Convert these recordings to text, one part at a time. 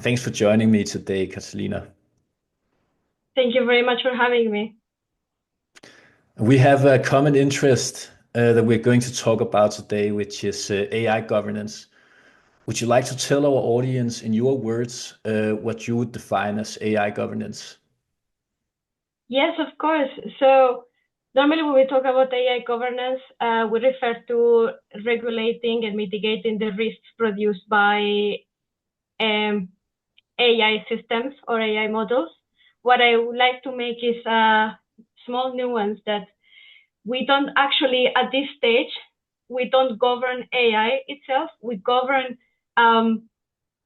thanks for joining me today, Katalina. Thank you very much for having me. We have a common interest that we're going to talk about today, which is AI governance. Would you like to tell our audience, in your words, what you would define as AI governance? Yes, of course. So normally when we talk about AI governance, we refer to regulating and mitigating the risks produced by AI systems or AI models. What I would like to make is a small nuance that we don't actually, at this stage, we don't govern AI itself. We govern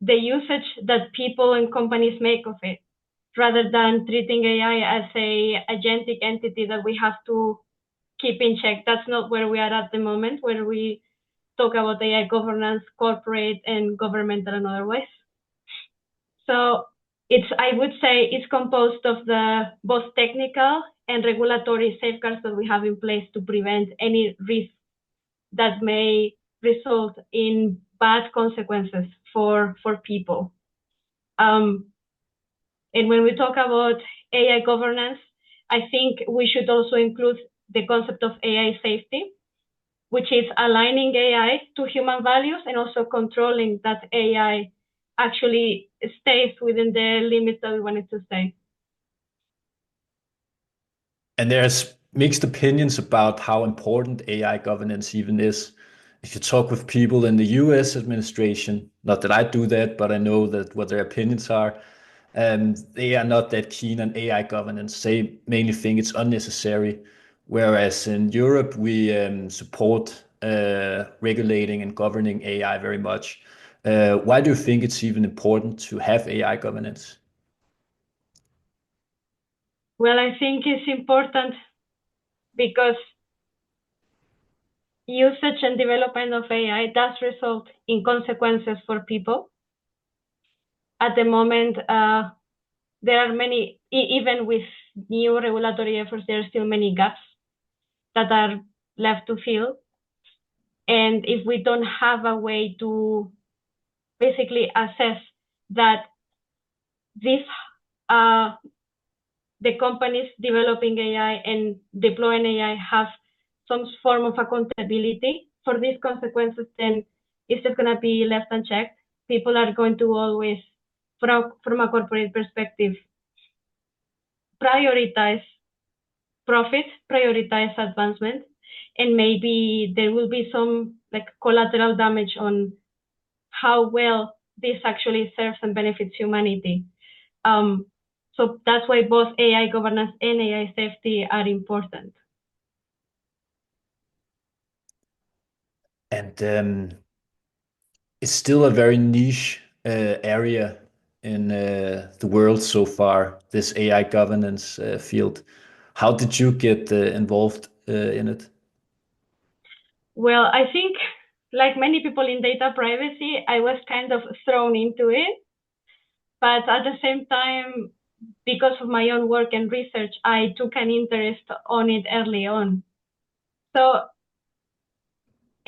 the usage that people and companies make of it, rather than treating AI as a agentic entity that we have to keep in check. That's not where we are at the moment, where we talk about AI governance, corporate and governmental and otherwise. So I would say it's composed of the both technical and regulatory safeguards that we have in place to prevent any risk that may result in bad consequences for people. And when we talk about AI governance, I think we should also include the concept of AI safety, which is aligning AI to human values and also controlling that AI actually stays within the limits that we want it to stay. And there's mixed opinions about how important AI governance even is. If you talk with people in the US administration, not that I do that, but I know that what their opinions are, they are not that keen on AI governance. They mainly think it's unnecessary. Whereas in Europe, we support regulating and governing AI very much. Why do you think it's even important to have AI governance? Well, I think it's important because usage and development of AI does result in consequences for people. At the moment, there are many, even with new regulatory efforts, there are still many gaps that are left to fill. And if we don't have a way to basically assess that this, the companies developing AI and deploying AI have some form of accountability for these consequences, then it's just going to be left unchecked. People are going to always, from a corporate perspective, prioritize profit, prioritize advancement, and maybe there will be some like collateral damage on how well this actually serves and benefits humanity. So that's why both AI governance and AI safety are important. And it's still a very niche area in the world so far, this AI governance field. How did you get involved in it? Well, I think like many people in data privacy, I was kind of thrown into it. But at the same time, because of my own work and research, I took an interest on it early on. So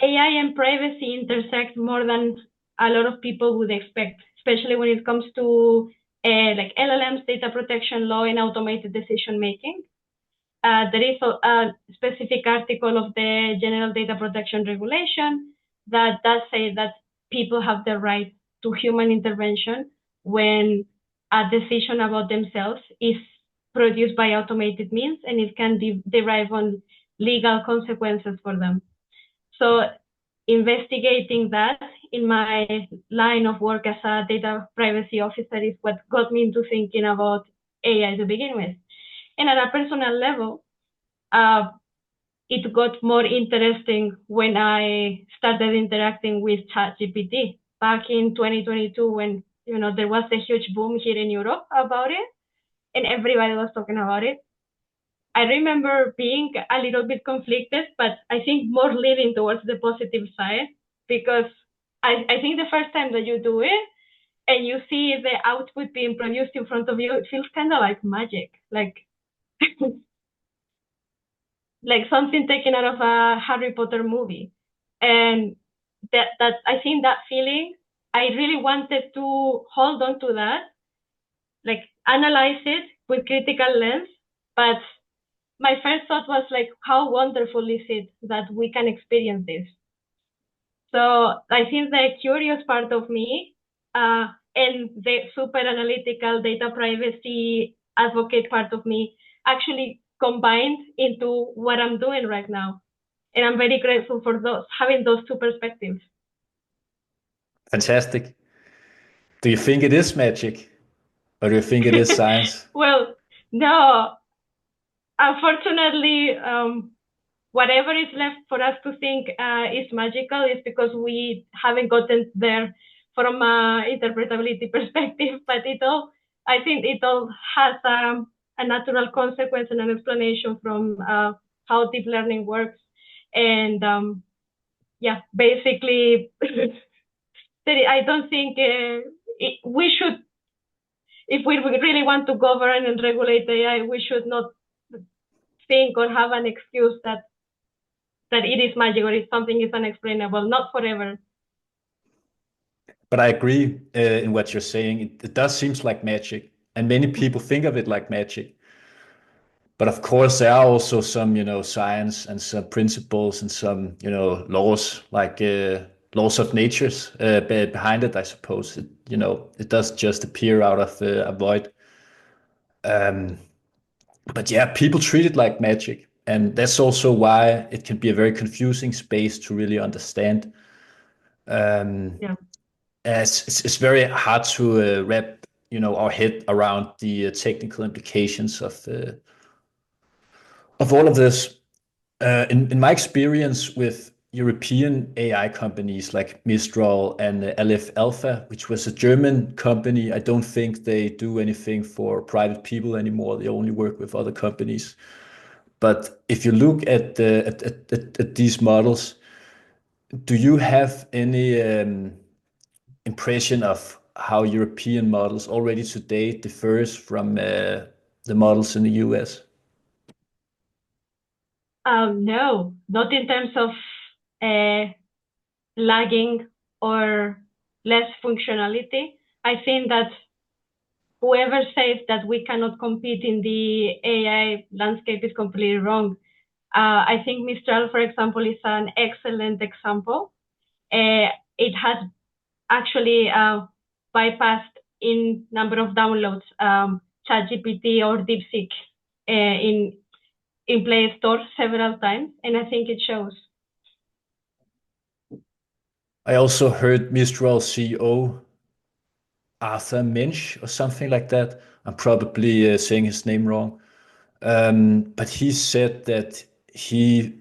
AI and privacy intersect more than a lot of people would expect, especially when it comes to like LLMs, data protection law, and automated decision making. There is a specific article of the General Data Protection Regulation that does say that people have the right to human intervention when a decision about themselves is produced by automated means and it can derive on legal consequences for them. So investigating that in my line of work as a data privacy officer is what got me into thinking about AI to begin with. And at a personal level, it got more interesting when I started interacting with ChatGPT back in 2022 when there was a huge boom here in Europe about it and everybody was talking about it. I remember being a little bit conflicted, but I think more leaning towards the positive side because I think the first time that you do it and you see the output being produced in front of you, it feels kind of like magic, like like something taken out of a Harry Potter movie. And that I think that feeling I really wanted to hold on to that, like analyze it with critical lens. But my first thought was like, how wonderful is it that we can experience this? So I think the curious part of me and the super analytical data privacy advocate part of me actually combined into what I'm doing right now. And I'm very grateful for having those two perspectives. Fantastic. Do you think it is magic, or do you think it is science? Well, no, unfortunately, whatever is left for us to think is magical is because we haven't gotten there from an interpretability perspective. But I think it all has a natural consequence and an explanation from how deep learning works. And yeah, basically, I don't think we should, if we really want to govern and regulate AI, we should not think or have an excuse that it is magic or if something is unexplainable, not forever. But I agree in what you're saying. It does seems like magic, and many people think of it like magic. But of course, there are also some, science and some principles and some, laws, like laws of natures behind it. I suppose it does just appear out of a void. Um, but yeah, people treat it like magic, and that's also why it can be a very confusing space to really understand. Um, Yeah. it's very hard to wrap our head around the technical implications of all of this. In my experience with European AI companies like Mistral and Aleph Alpha, which was a German company, I don't think they do anything for private people anymore. They only work with other companies. But if you look at these models, do you have any impression of how European models already today differs from the models in the US? No, not in terms of lagging or less functionality. I think that whoever says that we cannot compete in the AI landscape is completely wrong. I think Mistral, for example, is an excellent example. It has actually bypassed in number of downloads ChatGPT or DeepSeek in Play Store several times, and I think it shows. I also heard Mistral CEO Arthur Minch or something like that. I'm probably saying his name wrong. But he said that he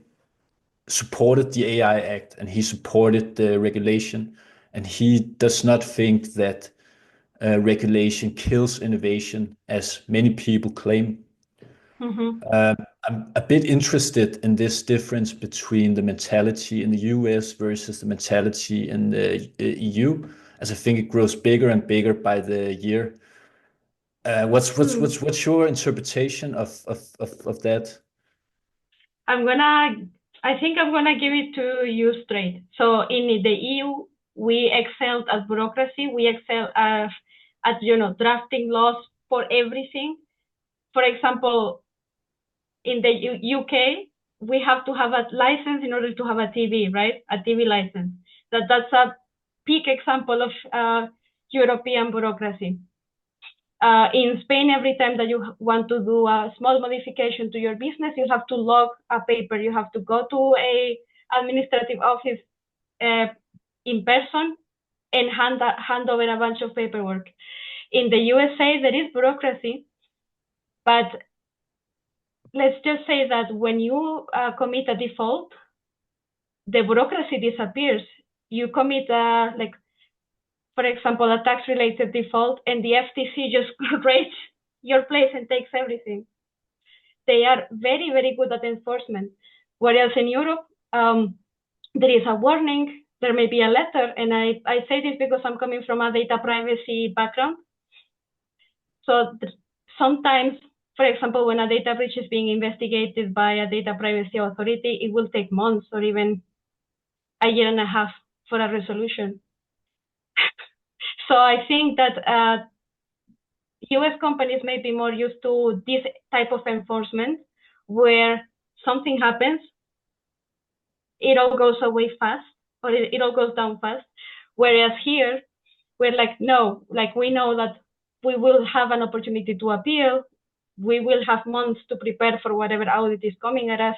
supported the AI Act and he supported the regulation, and he does not think that regulation kills innovation, as many people claim. Mm-hmm. I'm a bit interested in this difference between the mentality in the US versus the mentality in the EU, as I think it grows bigger and bigger by the year. What's your interpretation of that? I think I'm gonna give it to you straight. So in the EU, we excelled at bureaucracy. We excel at drafting laws for everything. For example, in the UK, we have to have a license in order to have a TV, right? A TV license. That's a peak example of European bureaucracy. In Spain, every time that you want to do a small modification to your business, you have to log a paper. You have to go to a administrative office in person and hand over a bunch of paperwork. In the USA, there is bureaucracy, but let's just say that when you commit a default, the bureaucracy disappears. You commit for example, a tax-related default, and the FTC just raids your place and takes everything. They are very, very good at enforcement. Whereas in Europe, there is a warning, there may be a letter, and I say this because I'm coming from a data privacy background. So sometimes, for example, when a data breach is being investigated by a data privacy authority, it will take months or even a year and a half for a resolution. So I think that US companies may be more used to this type of enforcement where something happens, it all goes away fast, or it all goes down fast. Whereas here, we're like, no, like we know that we will have an opportunity to appeal. We will have months to prepare for whatever audit is coming at us.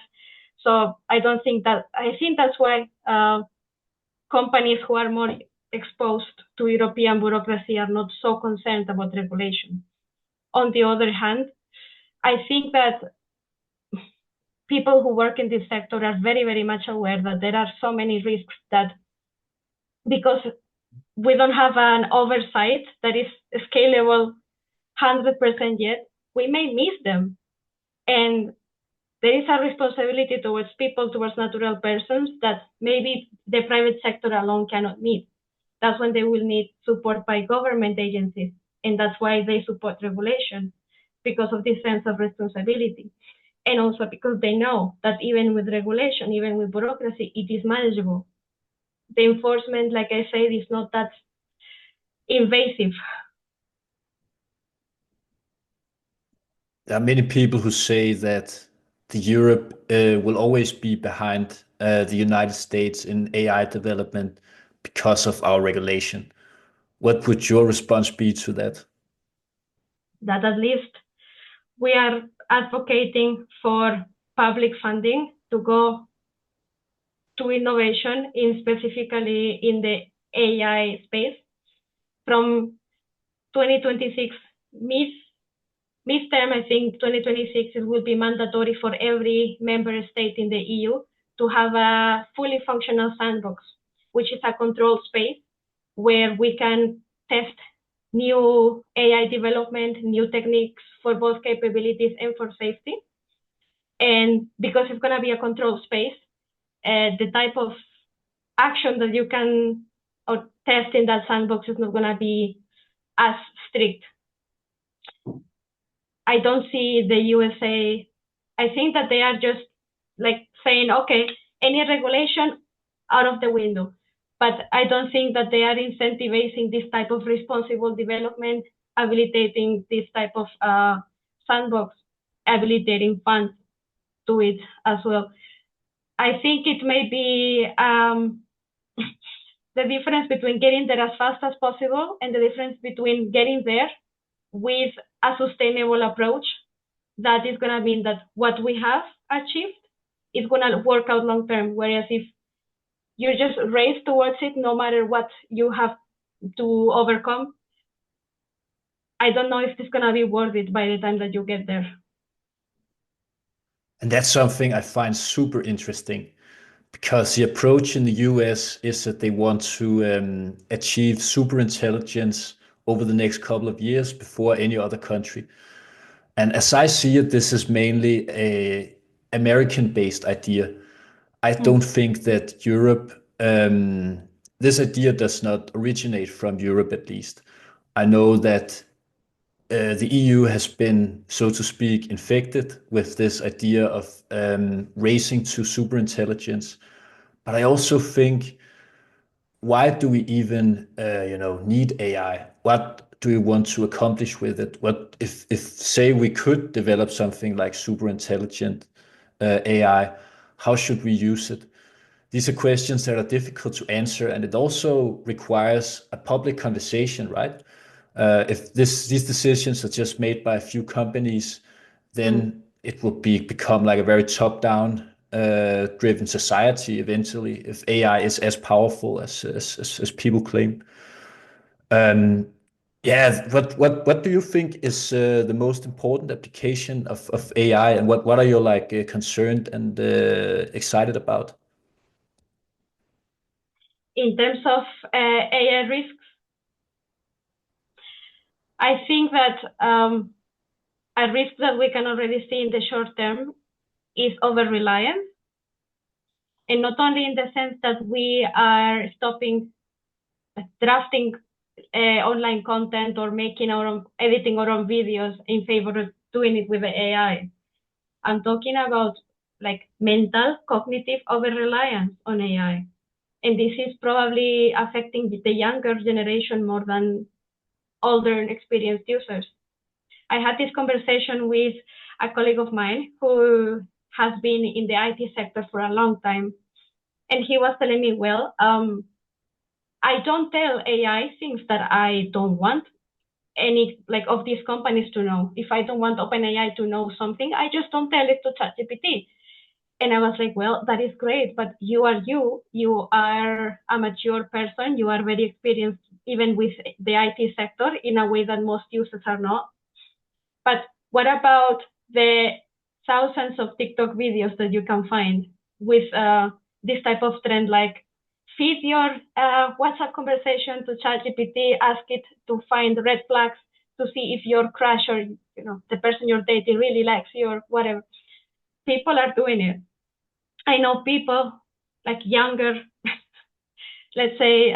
So I think that's why companies who are more exposed to European bureaucracy are not so concerned about regulation. On the other hand, I think that people who work in this sector are very, very much aware that there are so many risks that because we don't have an oversight that is scalable 100% yet, we may miss them. And there is a responsibility towards people, towards natural persons that maybe the private sector alone cannot meet. That's when they will need support by government agencies. And that's why they support regulation, because of this sense of responsibility. And also because they know that even with regulation, even with bureaucracy, it is manageable. The enforcement, like I said, is not that invasive. There are many people who say that the Europe will always be behind the United States in AI development because of our regulation. What would your response be to that? That at least we are advocating for public funding to go to innovation, in specifically in the AI space. From 2026 midterm, I think 2026 it will be mandatory for every member state in the EU to have a fully functional sandbox, which is a controlled space where we can test new AI development, new techniques for both capabilities and for safety. And because it's going to be a controlled space, the type of action that you can or test in that sandbox is not going to be as strict. I don't see the USA. I think that they are just like saying, okay, any regulation out of the window. But I don't think that they are incentivizing this type of responsible development, habilitating this type of sandbox, habilitating funds to it as well. I think it may be the difference between getting there as fast as possible and the difference between getting there with a sustainable approach that is going to mean that what we have achieved is going to work out long term. Whereas if you just race towards it, no matter what you have to overcome, I don't know if it's going to be worth it by the time that you get there. And that's something I find super interesting because the approach in the US is that they want to achieve super intelligence over the next couple of years before any other country. And as I see it, this is mainly a American-based idea. I don't think that Europe, this idea does not originate from Europe at least. I know that the EU has been, so to speak, infected with this idea of racing to superintelligence. But I also think, why do we even, need AI? What do we want to accomplish with it? What if say we could develop something like super intelligent AI? How should we use it? These are questions that are difficult to answer, and it also requires a public conversation, right? If these decisions are just made by a few companies, then it will become like a very top-down driven society eventually, if AI is as powerful as people claim. Yeah, what do you think is the most important application of AI, and what are you like concerned and excited about? In terms of AI risks, I think that a risk that we can already see in the short term is over-reliance. And not only in the sense that we are stopping drafting online content or making our own, editing our own videos in favor of doing it with the AI. I'm talking about like mental, cognitive over-reliance on AI. And this is probably affecting the younger generation more than older and experienced users. I had this conversation with a colleague of mine who has been in the IT sector for a long time. And he was telling me, well, I don't tell AI things that I don't want any of these companies to know. If I don't want OpenAI to know something, I just don't tell it to ChatGPT. And I was like, well, that is great, but you are you are a mature person, you are very experienced even with the IT sector in a way that most users are not. But what about the thousands of TikTok videos that you can find with this type of trend, like feed your WhatsApp conversation to ChatGPT, ask it to find red flags to see if your crush or the person you're dating really likes you or whatever. People are doing it. I know people like younger, let's say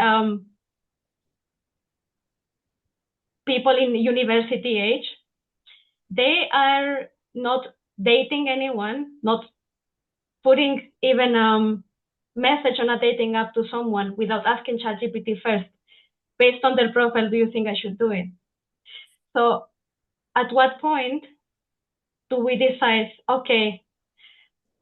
people in university age, they are not dating anyone, not putting even message on a dating app to someone without asking ChatGPT first. Based on their profile, do you think I should do it? So at what point do we decide, okay,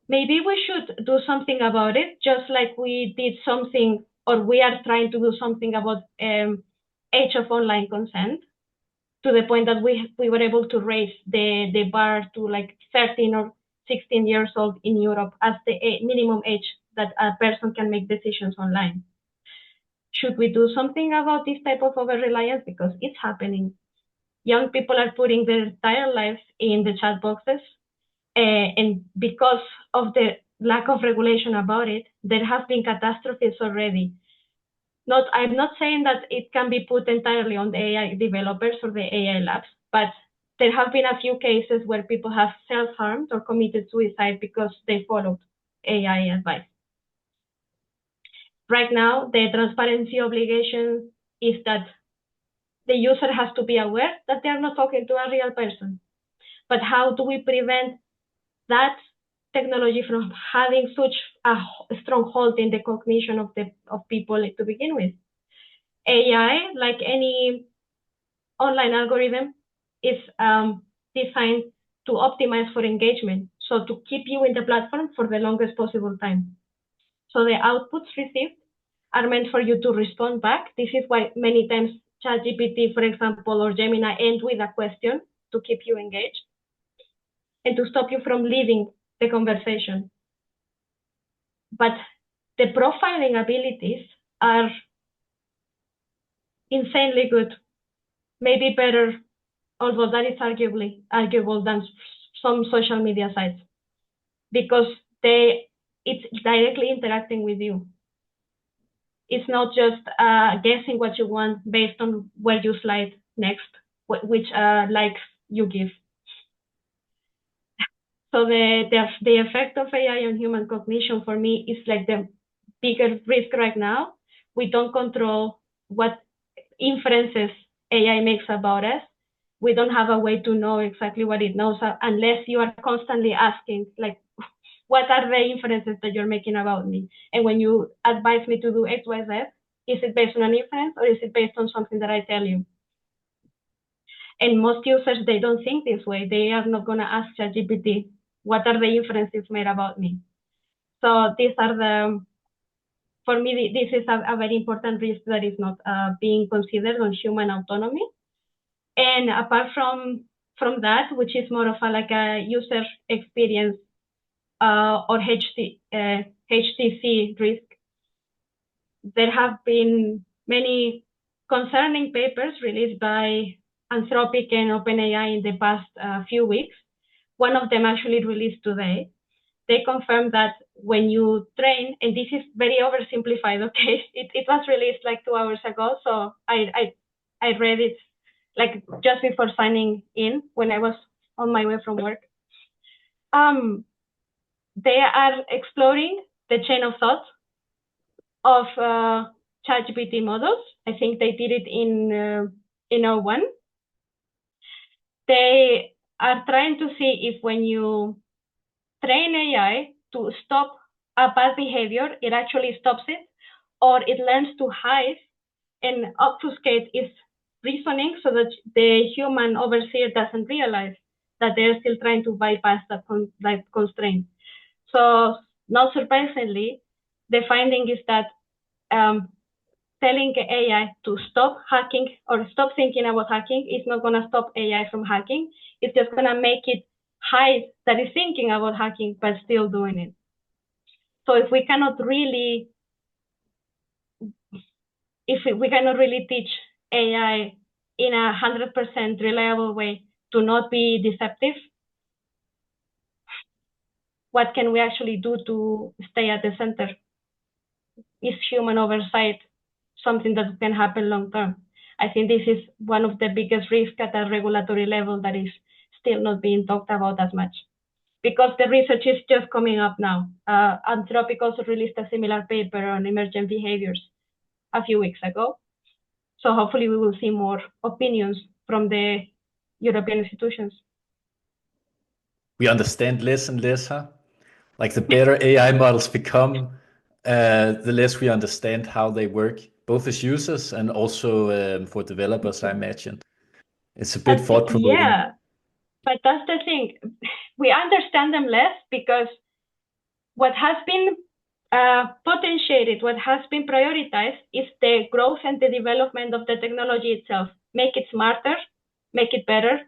maybe we should do something about it, just like we did something, or we are trying to do something about age of online consent, to the point that we were able to raise the bar to like 13 or 16 years old in Europe as the minimum age that a person can make decisions online. Should we do something about this type of over-reliance? Because it's happening. Young people are putting their entire lives in the chat boxes, and because of the lack of regulation about it, there have been catastrophes already. I'm not saying that it can be put entirely on the AI developers or the AI labs, but there have been a few cases where people have self-harmed or committed suicide because they followed AI advice. Right now, the transparency obligation is that the user has to be aware that they are not talking to a real person. But how do we prevent that technology from having such a strong hold in the cognition of people to begin with? AI, like any online algorithm, is designed to optimize for engagement, so to keep you in the platform for the longest possible time. So the outputs received are meant for you to respond back. This is why many times ChatGPT, for example, or Gemini end with a question to keep you engaged and to stop you from leaving the conversation. But the profiling abilities are insanely good, maybe better, although that is arguable than some social media sites, because it's directly interacting with you. It's not just guessing what you want based on where you slide next, which likes you give. So the effect of AI on human cognition for me is like the bigger risk right now. We don't control what inferences AI makes about us. We don't have a way to know exactly what it knows unless you are constantly asking, like, what are the inferences that you're making about me? And when you advise me to do X, Y, Z, is it based on an inference or is it based on something that I tell you? And most users, they don't think this way. They are not going to ask ChatGPT, what are the inferences made about me? So these are for me, this is a very important risk that is not being considered on human autonomy. And apart from that, which is more of a user experience or HTC risk, there have been many concerning papers released by Anthropic and OpenAI in the past few weeks. One of them actually released today. They confirmed that when you train, and this is very oversimplified, okay? It was released like 2 hours ago, so I read it like just before signing in when I was on my way from work. They are exploring the chain of thought of ChatGPT models. I think they did it in O1. They are trying to see if when you train AI to stop a bad behavior, it actually stops it, or it learns to hide and obfuscate its reasoning so that the human overseer doesn't realize that they're still trying to bypass that constraint. So not surprisingly, the finding is that telling AI to stop hacking or stop thinking about hacking is not going to stop AI from hacking. It's just going to make it hide that it's thinking about hacking, but still doing it. So if we cannot really teach AI in 100% reliable way to not be deceptive, what can we actually do to stay at the center? Is human oversight something that can happen long term? I think this is one of the biggest risks at a regulatory level that is still not being talked about as much, because the research is just coming up now. Anthropic also released a similar paper on emergent behaviors a few weeks ago. So hopefully we will see more opinions from the European institutions. We understand less and less, huh? Like the better AI models become, the less we understand how they work, both as users and also for developers, I imagine. It's a bit thought-provoking. Yeah, but that's the thing. We understand them less because what has been potentiated, what has been prioritized is the growth and the development of the technology itself. Make it smarter, make it better,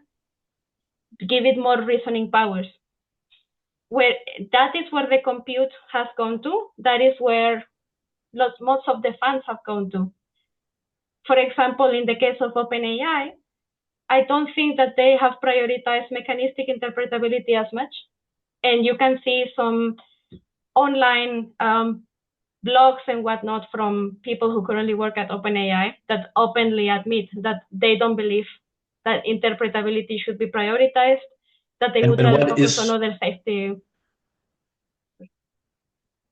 give it more reasoning powers. That is where the compute has gone to. That is where most of the funds have gone to. For example, in the case of OpenAI, I don't think that they have prioritized mechanistic interpretability as much. And you can see some online blogs and whatnot from people who currently work at OpenAI that openly admit that they don't believe that interpretability should be prioritized, that they would rather focus on other safety.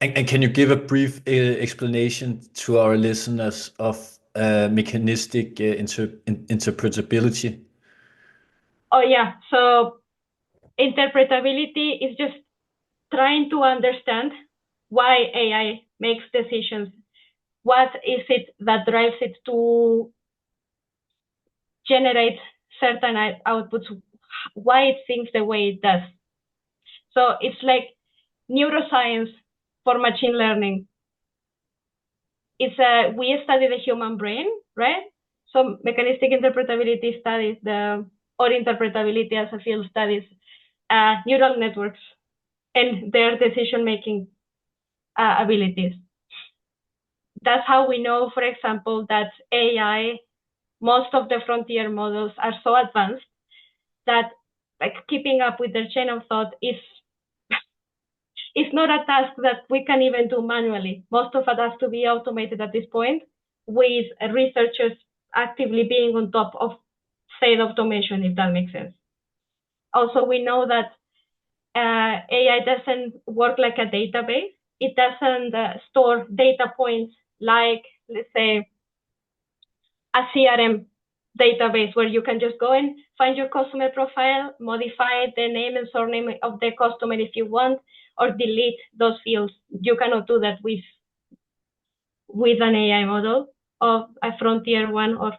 And can you give a brief explanation to our listeners of mechanistic interpretability? Oh, yeah. So interpretability is just trying to understand why AI makes decisions. What is it that drives it to generate certain outputs? Why it thinks the way it does. So it's like neuroscience for machine learning. We study the human brain, right? So mechanistic interpretability studies or interpretability as a field studies neural networks and their decision-making abilities. That's how we know, for example, that AI, most of the frontier models are so advanced that keeping up with their chain of thought is not a task that we can even do manually. Most of it has to be automated at this point, with researchers actively being on top of said automation, if that makes sense. Also, we know that AI doesn't work like a database. It doesn't store data points like, let's say, a CRM database where you can just go and find your customer profile, modify the name and surname of the customer if you want, or delete those fields. You cannot do that with an AI model of a frontier one or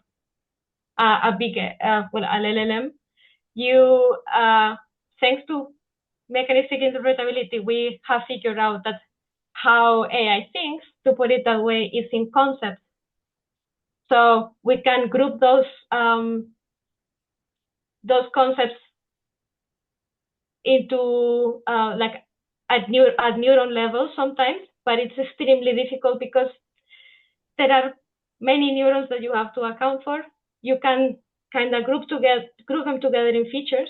a big, an LLM. Thanks to mechanistic interpretability, we have figured out that how AI thinks, to put it that way, is in concepts. So we can group those concepts into at neuron level sometimes, but it's extremely difficult because there are many neurons that you have to account for. You can kind of group them together in features,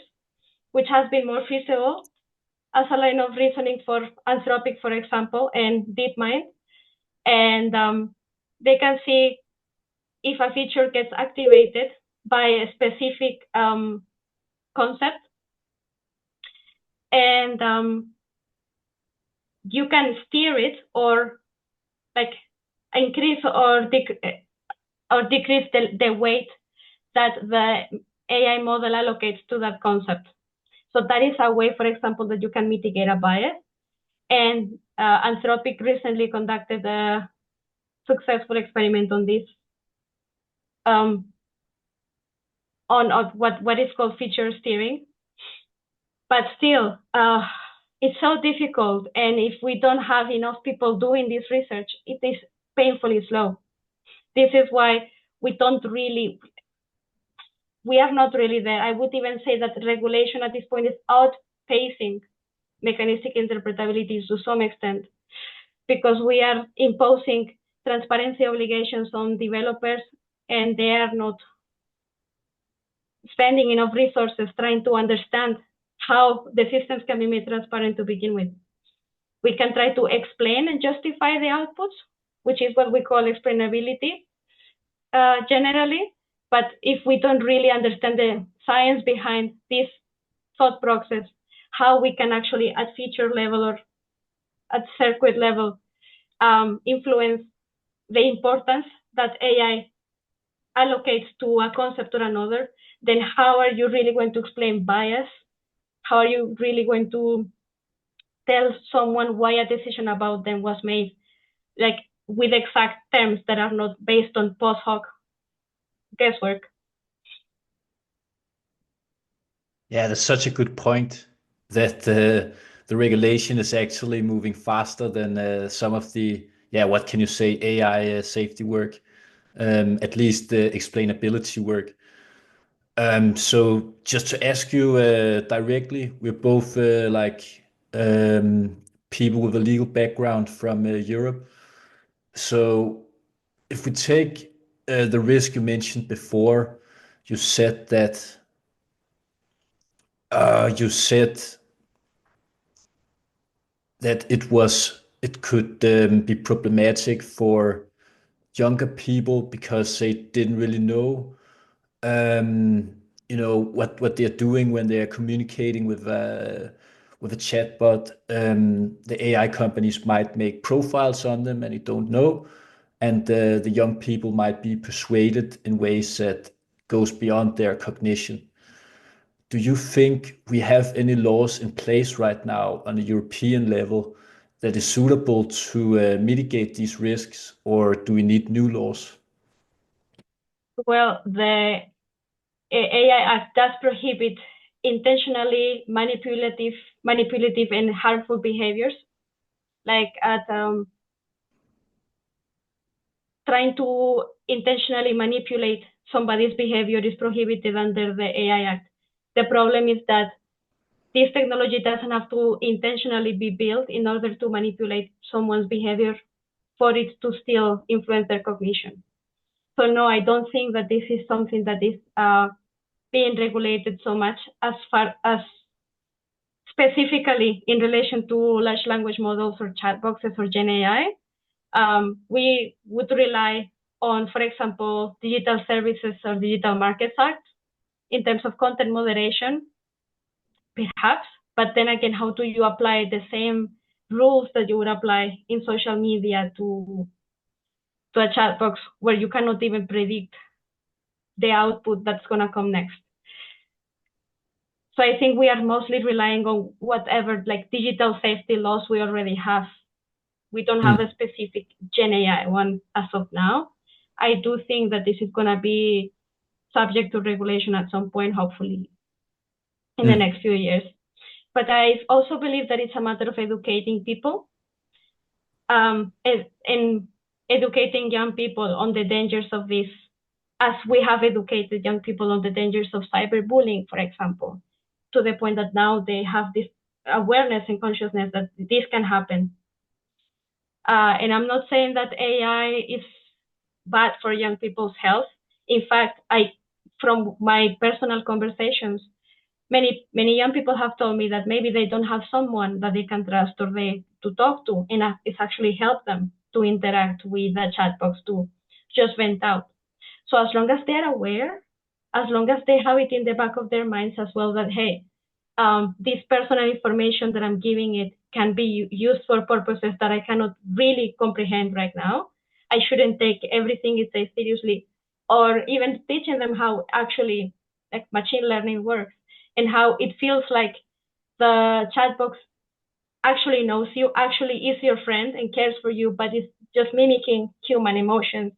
which has been more feasible as a line of reasoning for Anthropic, for example, and DeepMind. And they can see if a feature gets activated by a specific concept. And you can steer it or increase or decrease the weight that the AI model allocates to that concept. So that is a way, for example, that you can mitigate a bias. And Anthropic recently conducted successful experiment on this, on what is called feature steering. But still, it's so difficult. And if we don't have enough people doing this research, it is painfully slow. This is why we are not really there. I would even say that regulation at this point is outpacing mechanistic interpretability to some extent, because we are imposing transparency obligations on developers, and they are not spending enough resources trying to understand how the systems can be made transparent to begin with. We can try to explain and justify the outputs, which is what we call explainability generally. But if we don't really understand the science behind this thought process, how we can actually at feature level or at circuit level influence the importance that AI allocates to a concept or another, then how are you really going to explain bias? How are you really going to tell someone why a decision about them was made, like with exact terms that are not based on post hoc guesswork? Yeah, that's such a good point that the regulation is actually moving faster than some of the, yeah, what can you say, AI safety work, at least the explainability work. So just to ask you directly, we're both people with a legal background from Europe. So if we take the risk you mentioned before, you said that you said that it could be problematic for younger people because they didn't really know um, what they're doing when they're communicating with a chatbot. The AI companies might make profiles on them and you don't know, and the young people might be persuaded in ways that goes beyond their cognition. Do you think we have any laws in place right now on a European level that is suitable to mitigate these risks, or do we need new laws? Well, the AI Act does prohibit intentionally manipulative and harmful behaviors, like at trying to intentionally manipulate somebody's behavior is prohibited under the AI Act. The problem is that this technology doesn't have to intentionally be built in order to manipulate someone's behavior for it to still influence their cognition. So no, I don't think that this is something that is being regulated so much as far as specifically in relation to large language models or chat boxes or Gen AI. We would rely on, for example, Digital Services or Digital Markets Act in terms of content moderation, perhaps. But then again, how do you apply the same rules that you would apply in social media to a chat box where you cannot even predict the output that's going to come next? So I think we are mostly relying on whatever like digital safety laws we already have. We don't have a specific Gen AI one as of now. I do think that this is going to be subject to regulation at some point, hopefully in the next few years. But I also believe that it's a matter of educating people and educating young people on the dangers of this, as we have educated young people on the dangers of cyberbullying, for example, to the point that now they have this awareness and consciousness that this can happen. And I'm not saying that AI is bad for young people's health. In fact, from my personal conversations, many young people have told me that maybe they don't have someone that they can trust or to talk to, and it's actually helped them to interact with the chat box to just vent out. So as long as they're aware, as long as they have it in the back of their minds as well, that hey, this personal information that I'm giving it can be used for purposes that I cannot really comprehend right now, I shouldn't take everything it says seriously, or even teaching them how actually like machine learning works and how it feels like the chat box actually knows you, actually is your friend and cares for you, but it's just mimicking human emotions.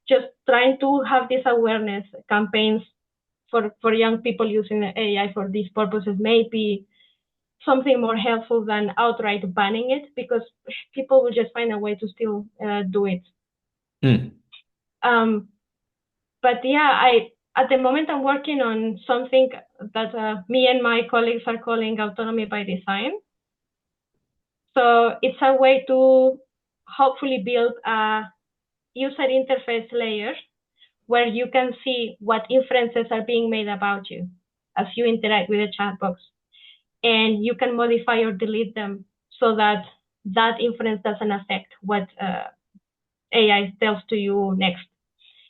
Just trying to have this awareness campaigns for young people using AI for these purposes may be something more helpful than outright banning it, because people will just find a way to still do it. But yeah, at the moment I'm working on something that me and my colleagues are calling autonomy by design. So it's a way to hopefully build a user interface layer where you can see what inferences are being made about you as you interact with the chat box. And you can modify or delete them so that that inference doesn't affect what AI tells to you next.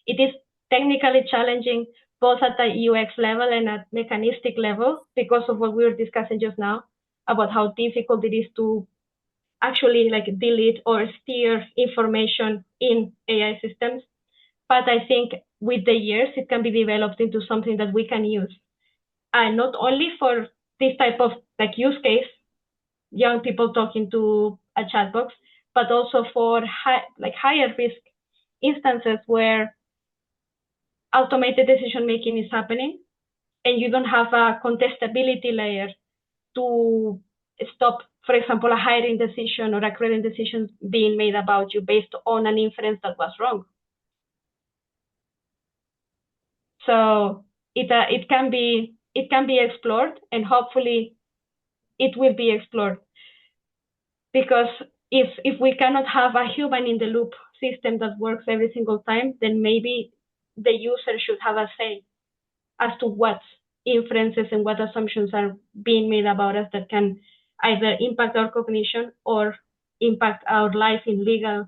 It is technically challenging both at the UX level and at mechanistic level because of what we were discussing just now about how difficult it is to actually like delete or steer information in AI systems. But I think with the years, it can be developed into something that we can use. And not only for this type of like use case, young people talking to a chat box, but also for higher risk instances where automated decision making is happening and you don't have a contestability layer to stop, for example, a hiring decision or a credit decision being made about you based on an inference that was wrong. So it can be explored, and hopefully it will be explored, because if we cannot have a human in the loop system that works every single time, then maybe the user should have a say as to what inferences and what assumptions are being made about us that can either impact our cognition or impact our life in legal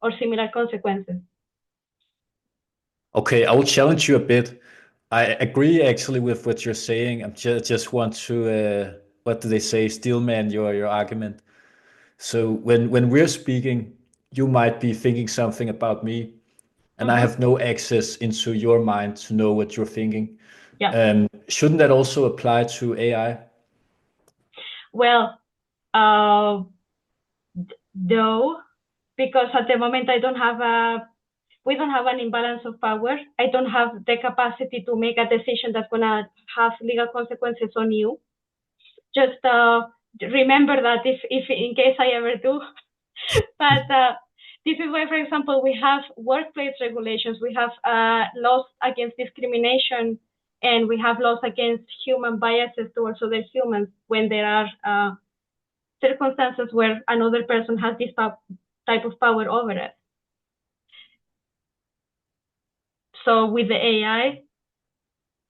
or similar consequences. Okay, I will challenge you a bit. I agree actually with what you're saying. I just want to, what do they say, steelman your argument. So when we're speaking, you might be thinking something about me, and I have no access into your mind to know what you're thinking. Yeah. Shouldn't that also apply to AI? Well, no, because at the moment we don't have an imbalance of power. I don't have the capacity to make a decision that's gonna have legal consequences on you. Just remember that if in case I ever do. But this is why, for example, we have workplace regulations, we have laws against discrimination, and we have laws against human biases towards other humans when there are circumstances where another person has this type of power over us. So with the AI,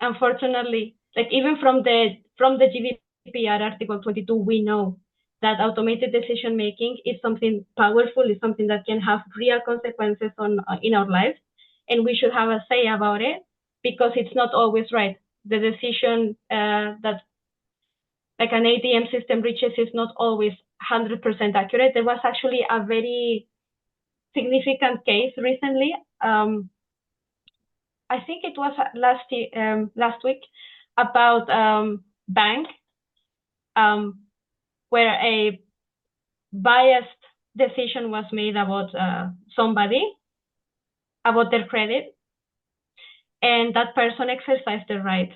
unfortunately, like even from the GDPR Article 22, we know that automated decision making is something powerful, is something that can have real consequences in our lives, and we should have a say about it, because it's not always right. The decision that like an ATM system reaches is not always 100% accurate. There was actually a very significant case recently. I think it was last week about bank where a biased decision was made about somebody, about their credit, and that person exercised the right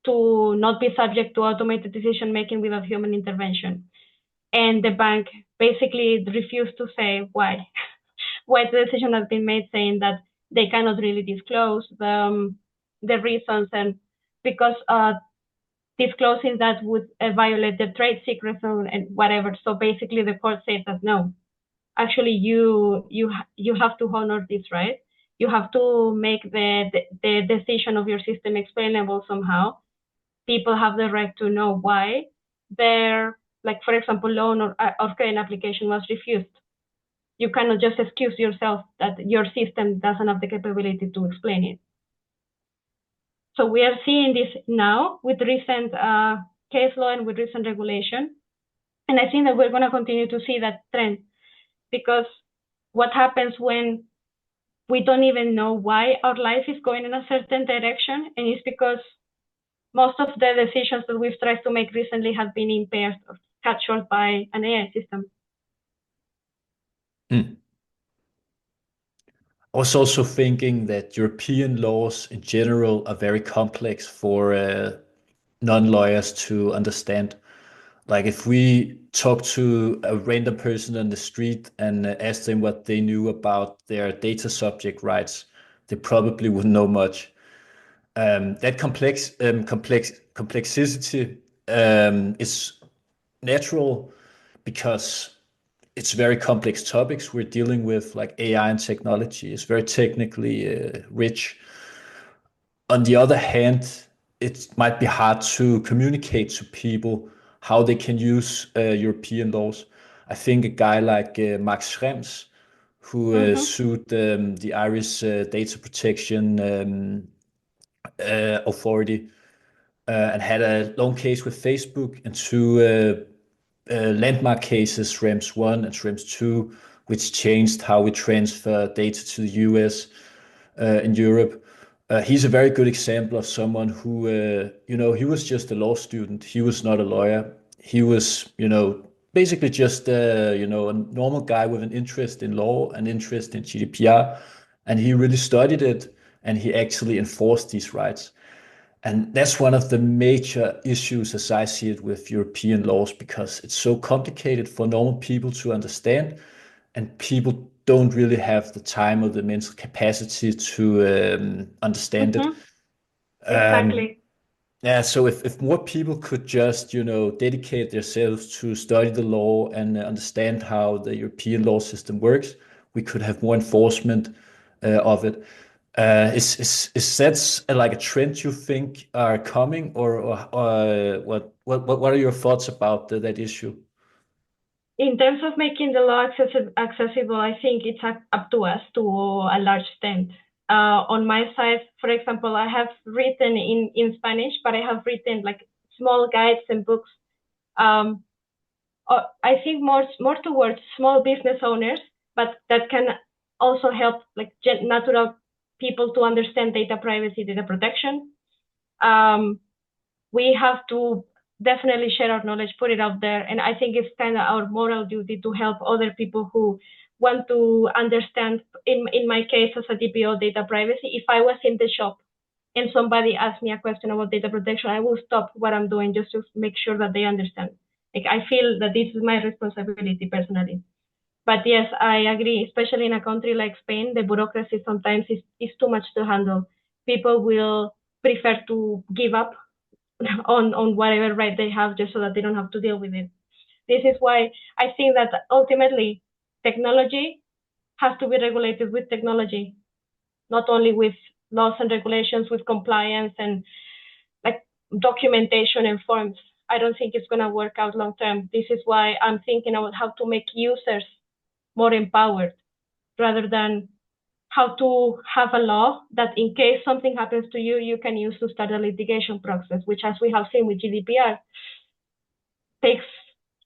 to not be subject to automated decision making without human intervention. And the bank basically refused to say why the decision has been made, saying that they cannot really disclose the reasons, and because disclosing that would violate the trade secrets and whatever. So basically the court said that no, actually you have to honor this, right? You have to make the decision of your system explainable somehow. People have the right to know why their, like, for example, loan or credit application was refused. You cannot just excuse yourself that your system doesn't have the capability to explain it. So we are seeing this now with recent case law and with recent regulation. And I think that we're going to continue to see that trend, because what happens when we don't even know why our life is going in a certain direction, and it's because most of the decisions that we've tried to make recently have been impaired or cut short by an AI system. Hmm. I was also thinking that European laws in general are very complex for non-lawyers to understand. Like if we talk to a random person on the street and ask them what they knew about their data subject rights, they probably wouldn't know much. That complexity is natural because it's very complex topics we're dealing with, like AI and technology. It's very technically rich. On the other hand, it might be hard to communicate to people how they can use European laws. I think a guy like Max Schrems, who Mm-hmm. sued the Irish Data Protection Authority and had a long case with Facebook and two landmark cases, Schrems 1 and Schrems 2, which changed how we transfer data to the US in Europe. He's a very good example of someone who, he was just a law student. He was not a lawyer. He was, basically just, a normal guy with an interest in law, an interest in GDPR, and he really studied it and he actually enforced these rights. And that's one of the major issues as I see it with European laws because it's so complicated for normal people to understand, and people don't really have the time or the mental capacity to understand it. Mm-hmm. Um, Exactly. yeah, so if more people could just, dedicate themselves to study the law and understand how the European law system works, we could have more enforcement of it. Is that like a trend you think are coming, or what are your thoughts about that issue? In terms of making the law accessible, I think it's up to us to a large extent. On my side, for example, I have written in Spanish, but I have written like small guides and books. Um, I think more towards small business owners, but that can also help like natural people to understand data privacy, data protection. Um, we have to definitely share our knowledge, put it out there. And I think it's kind of our moral duty to help other people who want to understand. In my case, as a DPO, data privacy, if I was in the shop and somebody asked me a question about data protection, I will stop what I'm doing just to make sure that they understand. Like I feel that this is my responsibility personally. But yes, I agree, especially in a country like Spain, the bureaucracy sometimes is too much to handle. People will prefer to give up on whatever right they have just so that they don't have to deal with it. This is why I think that ultimately technology has to be regulated with technology, not only with laws and regulations, with compliance and like documentation and forms. I don't think it's going to work out long term. This is why I'm thinking about how to make users more empowered rather than how to have a law that in case something happens to you, you can use to start a litigation process, which as we have seen with GDPR, takes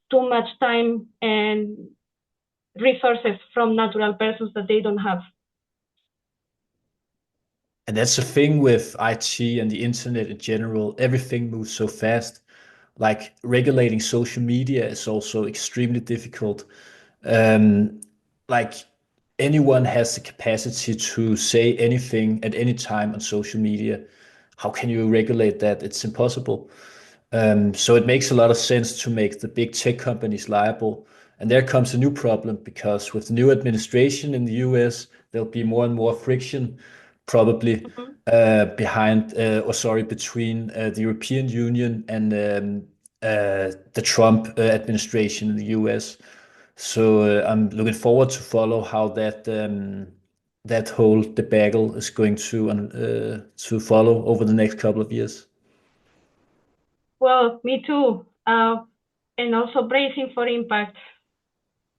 too much time and resources from natural persons that they don't have. And that's the thing with IT and the internet in general. Everything moves so fast. Like regulating social media is also extremely difficult. Um, like anyone has the capacity to say anything at any time on social media. How can you regulate that? It's impossible. So it makes a lot of sense to make the big tech companies liable. And there comes a new problem because with the new administration in the US, there'll be more and more friction, probably Mm-hmm. between the European Union and the Trump administration in the US. So I'm looking forward to follow how that whole debacle is going to follow over the next couple of years. Well, me too. And also bracing for impact,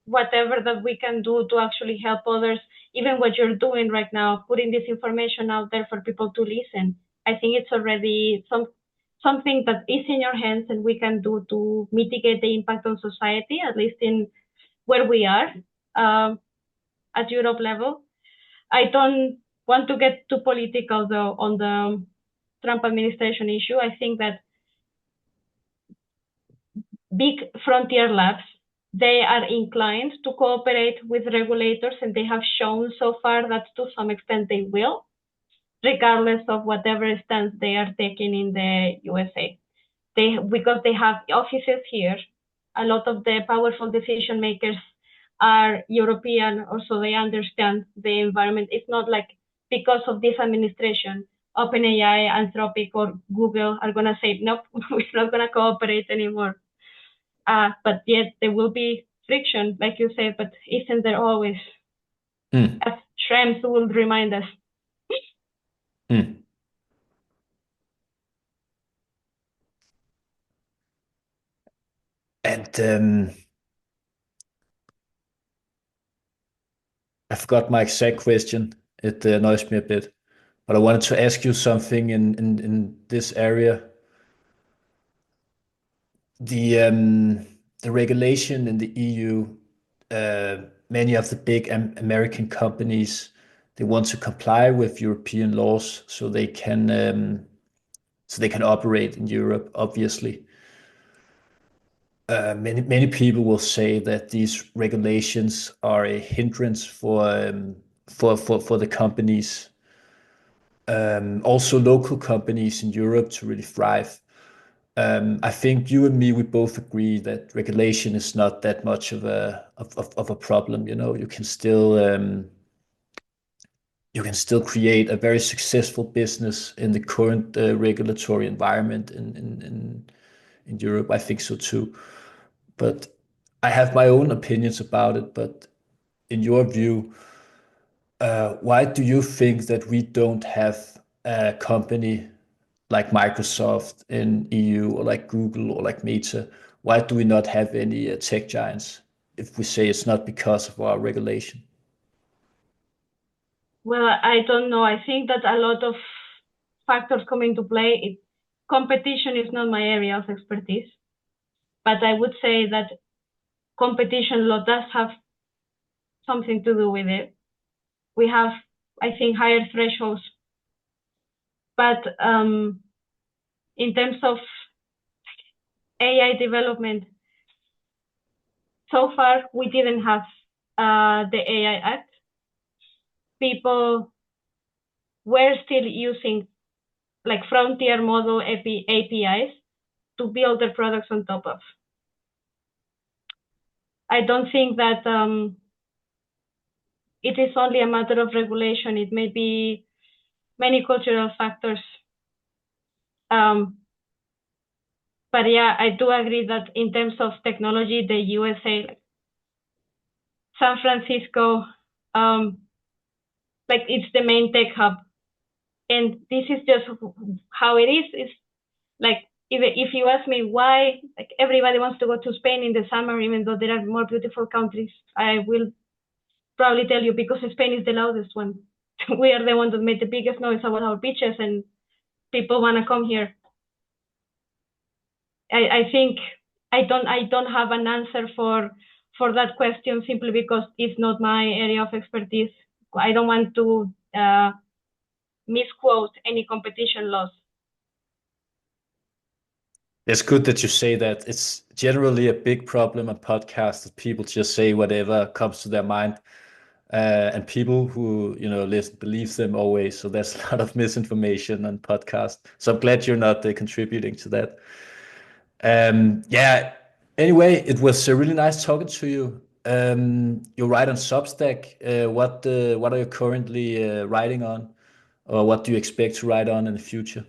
whatever that we can do to actually help others, even what you're doing right now, putting this information out there for people to listen. I think it's already something that is in your hands and we can do to mitigate the impact on society, at least in where we are um, at Europe level. I don't want to get too political though on the Trump administration issue. I think that big frontier labs they are inclined to cooperate with regulators, and they have shown so far that to some extent they will, regardless of whatever stance they are taking in the USA. Because they have offices here, a lot of the powerful decision makers are European, also they understand the environment. It's not like because of this administration, OpenAI, Anthropic, or Google are going to say, nope, we're not going to cooperate anymore. But yet there will be friction, like you said, but isn't there always? As Schrems will remind us. And I forgot my exact question. It annoys me a bit, but I wanted to ask you something in this area. The regulation in the EU, many of the big American companies, they want to comply with European laws so they can operate in Europe, obviously. Many people will say that these regulations are a hindrance for the companies, also local companies in Europe to really thrive. I think you and me, we both agree that regulation is not that much of a problem. You can still create a very successful business in the current regulatory environment in Europe. I think so too. But I have my own opinions about it. But in your view, why do you think that we don't have a company like Microsoft in EU or like Google or like Meta? Why do we not have any tech giants if we say it's not because of our regulation? Well, I don't know. I think that a lot of factors come into play. Competition is not my area of expertise, but I would say that competition law does have something to do with it. We have, I think, higher thresholds, but in terms of AI development, so far we didn't have the AI Act. People were still using like frontier model APIs to build their products on top of. I don't think that it is only a matter of regulation. It may be many cultural factors. But yeah, I do agree that in terms of technology, the USA, San Francisco, like it's the main tech hub. And this is just how it is. It's like, if you ask me why, like everybody wants to go to Spain in the summer, even though there are more beautiful countries, I will probably tell you because Spain is the loudest one. We are the ones that made the biggest noise about our beaches, and people want to come here. I think I don't have an answer for that question simply because it's not my area of expertise. I don't want to misquote any competition laws. It's good that you say that. It's generally a big problem on podcasts that people just say whatever comes to their mind. And people who listen believe them always. So there's a lot of misinformation on podcasts. So I'm glad you're not contributing to that. Yeah. Anyway, it was really nice talking to you. You write on Substack. What are you currently writing on, or what do you expect to write on in the future?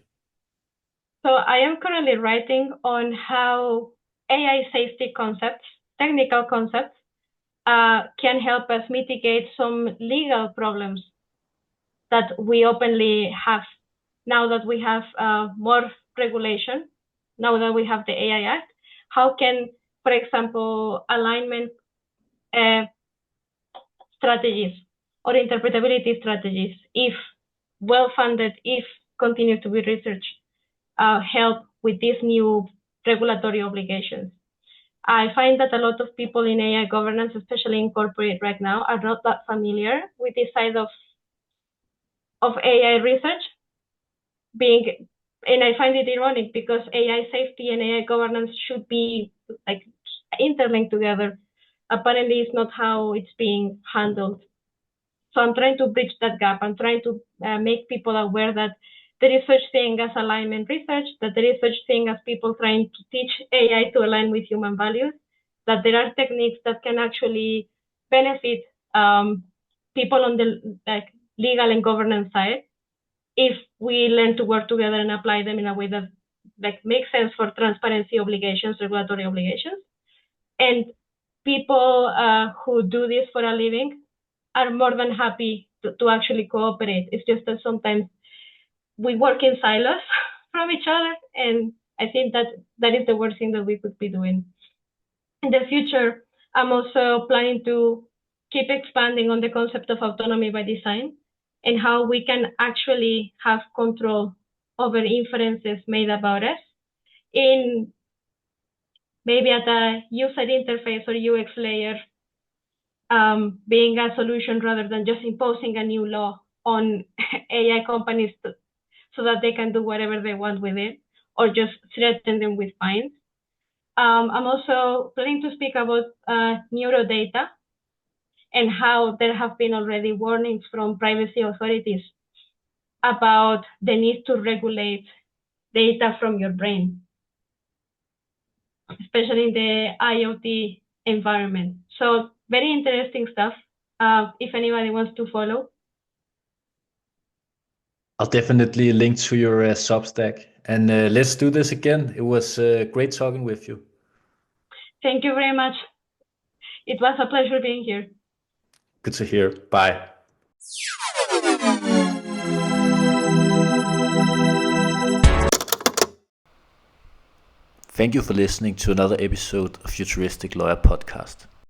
So I am currently writing on how AI safety concepts, technical concepts, can help us mitigate some legal problems that we openly have now that we have more regulation, now that we have the AI Act. How can, for example, alignment strategies or interpretability strategies, if well-funded, if continue to be researched, help with these new regulatory obligations? I find that a lot of people in AI governance, especially in corporate right now, are not that familiar with this side of AI research and I find it ironic because AI safety and AI governance should be like interlinked together. apparently it's not how it's being handled. So I'm trying to bridge that gap. I'm trying to make people aware that there is such thing as alignment research, that there is such thing as people trying to teach AI to align with human values, that there are techniques that can actually benefit people on the legal and governance side if we learn to work together and apply them in a way that makes sense for transparency obligations, regulatory obligations. And people who do this for a living are more than happy to actually cooperate. It's just that sometimes we work in silos from each other, and I think that is the worst thing that we could be doing. In the future, I'm also planning to keep expanding on the concept of autonomy by design and how we can actually have control over inferences made about us in maybe at a user interface or UX layer, being a solution rather than just imposing a new law on AI companies so that they can do whatever they want with it or just threaten them with fines. I'm also planning to speak about neurodata and how there have been already warnings from privacy authorities about the need to regulate data from your brain, especially in the IoT environment. So very interesting stuff. If anybody wants to follow. I'll definitely link to your Substack. And let's do this again. It was great talking with you. Thank you very much. It was a pleasure being here. Good to hear. Bye. Thank you for listening to another episode of Futuristic Lawyer Podcast.